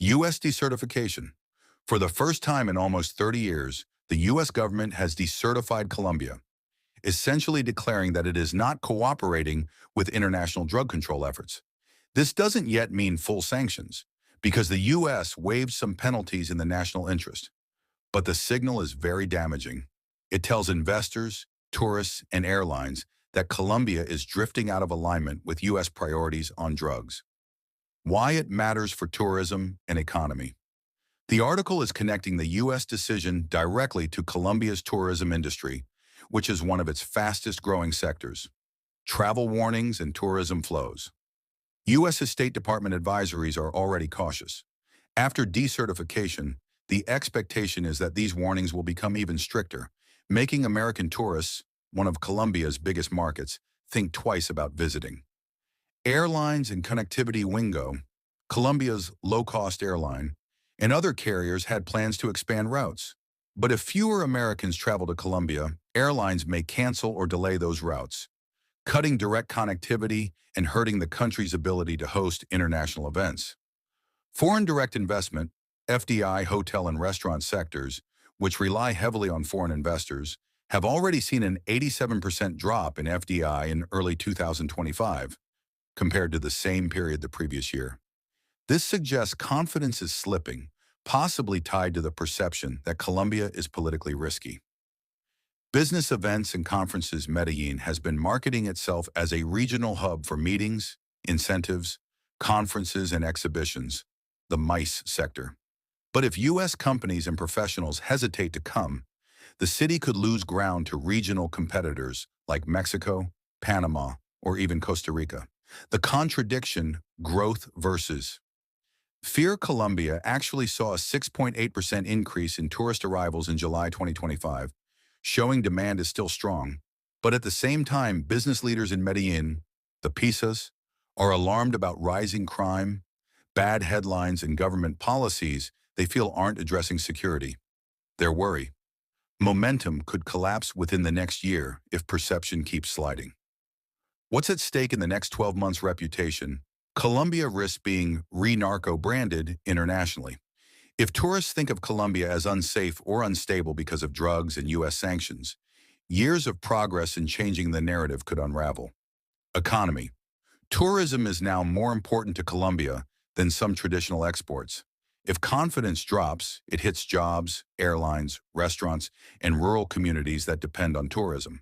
U.S. decertification. For the first time in almost 30 years, the U.S. government has decertified Colombia, essentially declaring that it is not cooperating with international drug control efforts. This doesn't yet mean full sanctions, because the U.S. waived some penalties in the national interest. But the signal is very damaging. It tells investors, tourists, and airlines that Colombia is drifting out of alignment with U.S. priorities on drugs. Why it matters for tourism and economy. The article is connecting the U.S. decision directly to Colombia's tourism industry, which is one of its fastest growing sectors. Travel warnings and tourism flows. U.S. State Department advisories are already cautious. After decertification, the expectation is that these warnings will become even stricter, making American tourists, one of Colombia's biggest markets, think twice about visiting. Airlines and connectivity. Wingo, Colombia's low-cost airline, and other carriers had plans to expand routes. But if fewer Americans travel to Colombia, airlines may cancel or delay those routes, cutting direct connectivity and hurting the country's ability to host international events. Foreign direct investment, FDI, hotel and restaurant sectors, which rely heavily on foreign investors, have already seen an 87% drop in FDI in early 2025, compared to the same period the previous year. This suggests confidence is slipping, possibly tied to the perception that Colombia is politically risky. Business events and conferences. Medellin has been marketing itself as a regional hub for meetings, incentives, conferences, and exhibitions, the MICE sector. But if U.S. companies and professionals hesitate to come, the city could lose ground to regional competitors like Mexico, Panama, or even Costa Rica. The contradiction, growth versus fear. Colombia actually saw a 6.8% increase in tourist arrivals in July 2025, showing demand is still strong. But at the same time, business leaders in Medellin, the Pisas, are alarmed about rising crime, bad headlines, and government policies they feel aren't addressing security. Their worry: momentum could collapse within the next year if perception keeps sliding. What's at stake in the next 12 months? Reputation. Colombia risks being re-narco-branded internationally. If tourists think of Colombia as unsafe or unstable because of drugs and U.S. sanctions, years of progress in changing the narrative could unravel. Economy. Tourism is now more important to Colombia than some traditional exports. If confidence drops, it hits jobs, airlines, restaurants, and rural communities that depend on tourism.